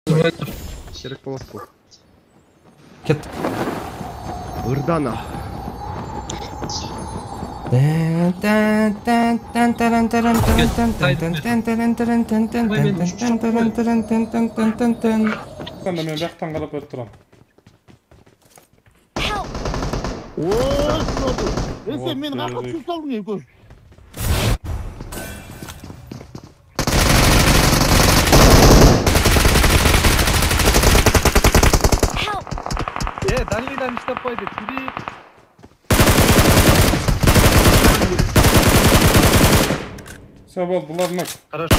Керек болот бул. Кеттік. Ырдана. Анда мен жақтан қарап өтіп тұрам. Sen beni kalkıp sus aldın ya gör. Dali'den işte koydu. Kiri. Sebol bulanmak. Хорошо.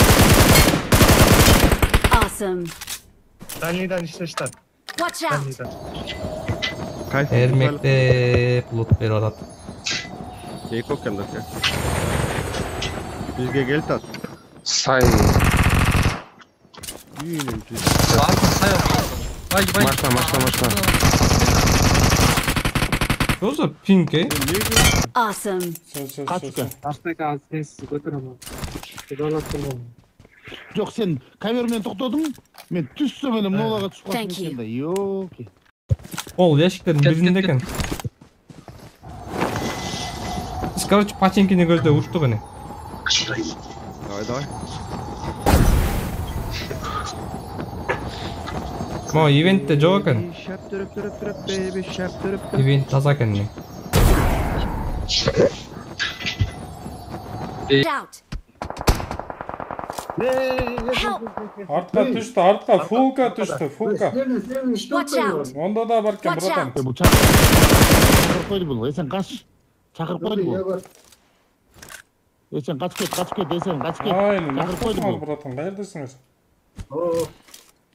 Awesome. Dali'den işte. Watch out. Dali'den. Kayf. Ermekte bulut beri atat. Кейкок келди. Бизге келт ат. Сай. Үйүнүн жүз. Артын сай. Бай. Машина. Тоже пинке. Awesome. Kaçtı. Aslında az götüremem. Yok sen kamermen toktadın. Men düşsem benim nolaga tushib Thank qolsam you. ekanda. Yok. Ол ящиктердин биринде экен. Биз короче паченкини көздөп уруштук эне. Давай. Мо ивентте жок экен. Шап түрүп, baby, шап түрүп. Ивент таза экен. Watch out. Help. Артқа түшті, артқа. Фулка түшті, фулка. Watch out. Онда да бар кен, Watch братан. out. Bu çakır koydu bunu. Sen kaç. Çakır koydu bu. Sen kaç ket desen kaç ket. Aynen, Çakır koydu мақтасыңыз, bu. братан. Қайердесіңіз?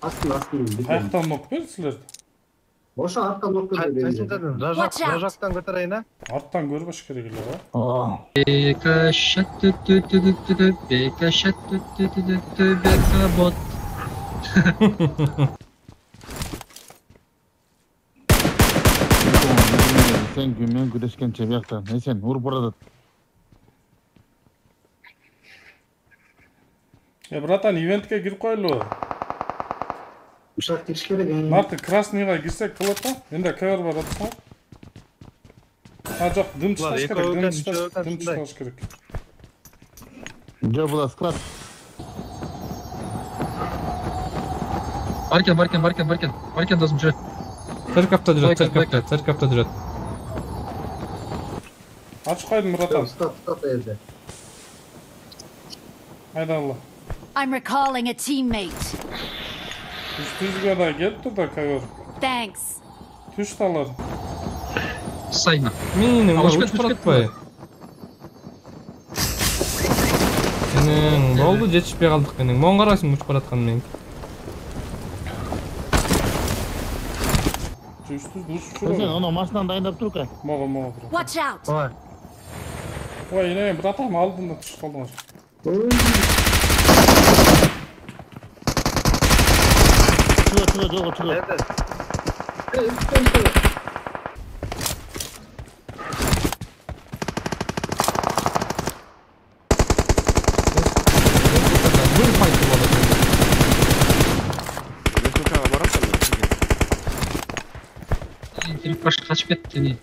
Астын. Аяқтан нок бер сілерді. Ошо арттан окуп Watch out. Rajok'tan götüreyim ha. Арттан көрбөш керек эле, ба? Beka şat beka şat beka bot. Sen gümen güreşken çebiyaktan. Sen vur burada. Братан, ивентке кирип коелу. ушак текш керек. Нарты красныйга кирсек болот да? Менде кавер бар атсаң. Жок, дым чыгыш керек, дым чыгыш керек. Жо була скрат. Barken dosum жүрөт. Церковто жүрөт. Ачып койдум, братан. Стоп эде. Айда алла. I'm recalling a teammate. Үстүбүзгө да келип тур да кавер. Thanks. Түштү алар. Sayma. Менин Алыш учуп кет, баратпайбы? Менин болду жетишпей калдык менин. Моң карайсың учуп бараткан мен. Sen onu maçtan dayandap dur ka. Мого. Watch out. Ой, не, братан, алдында түшүп калдыңар. Çıkıyor. Nerede? Бир файт болот. Respublikaga барасың. Girip başı kaçıp gitti.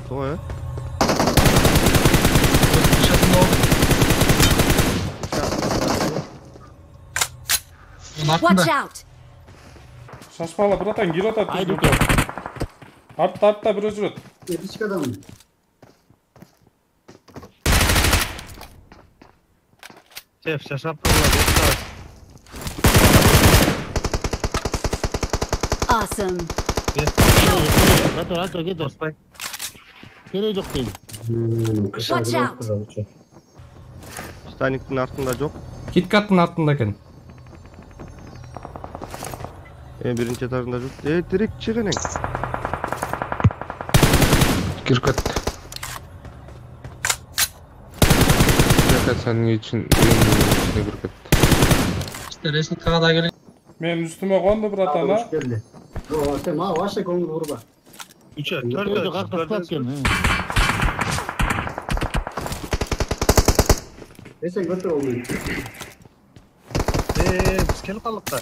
Той, Watch out. Шашпала, братан, кирип атат. Haydi Артта бирөө жүрөт. Эпичкадан. Şef şaşap. Awesome. Rato git. Dostay. Gerek yok değil. Watch out. Staниктин артында жок. Киткаттын артында экен. Биринчи этажында жок. Тирик чык энең. Киркат. Senin için kırkıt. İşte resim kağıda gelin. Мен үстүмө конду, братан, а? Келди. Сен мага башка көңүл бурба. 3'e, Dördü 4'e. kalk ken. Sen götür onu. Biz kelip kaldık da.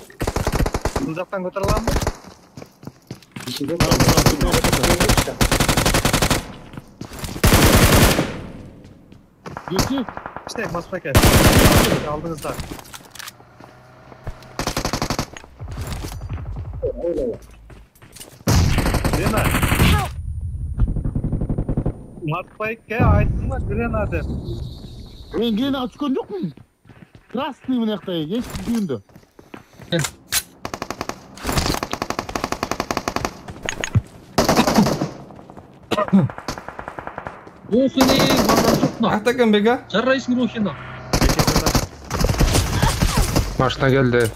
Bu jaktan götüre alamı? İçinde Geçti. İşte mas paket. Aldınızlar. Değil mi? Mas paket'e aitsin var grenade. Ben gene açıkon yok mu? Krasный mı nektayı? Geç düğündü. Рухини, базар жокма. Ахтакен бега. Жарайсың Рухини. Машина geldi.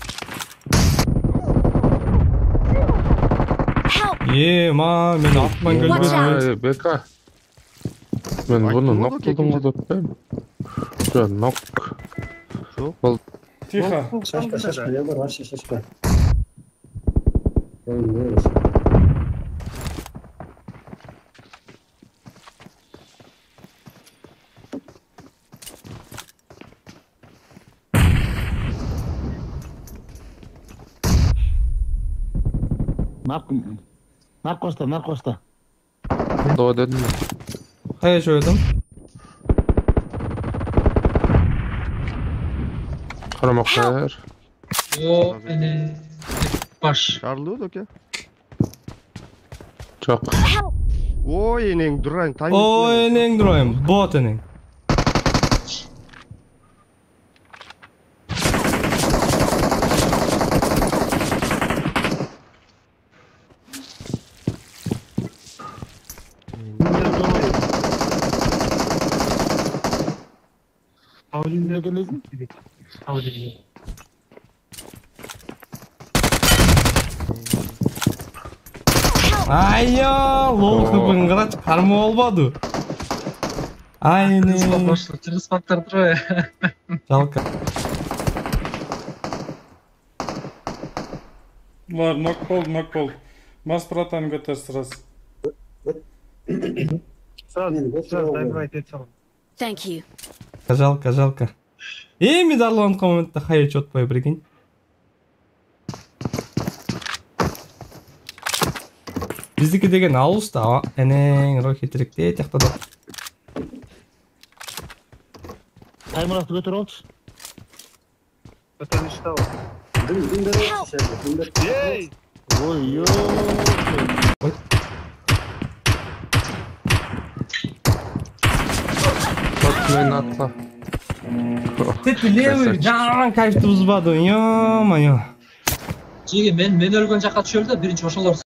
Ye ma men atman Watch gölbedi. out. Ay, Beka. Ben Ay, bunu kim nok oldu ki buldum ikinci? da ben. Şu nok. Тихо. Шашка, я говорю, ваша шашка. Он вырос. Narkosta. Doğu dedim mi? Kaya şöydüm. Karamaklar. O baş. Çağrılıyor da ki. Çok. Oy ening durang. O ening durayım. Bot ening. Ne gelirsin? Ayyo, lol kıpıngıra çıkarma olmadı. Aynen. Çıgız baktırdır o ya. Жалко. Var, nok болды. Мас братан götür сразу. Сразу дайбайт етсем. Thank you. Жалко. Медарланып моментте хая чотпай прикинь. Биздики деген алыста, энең рохитрикте тактады. Таймырақты götür olç. Öten işte o. Dün Ey! Oy yo. Atlayın atla. Тетилеви, жаман кайфты бузбадың, yo-моё. Жеге мен өлгөн жакка түшөлдү, биринчи ошолор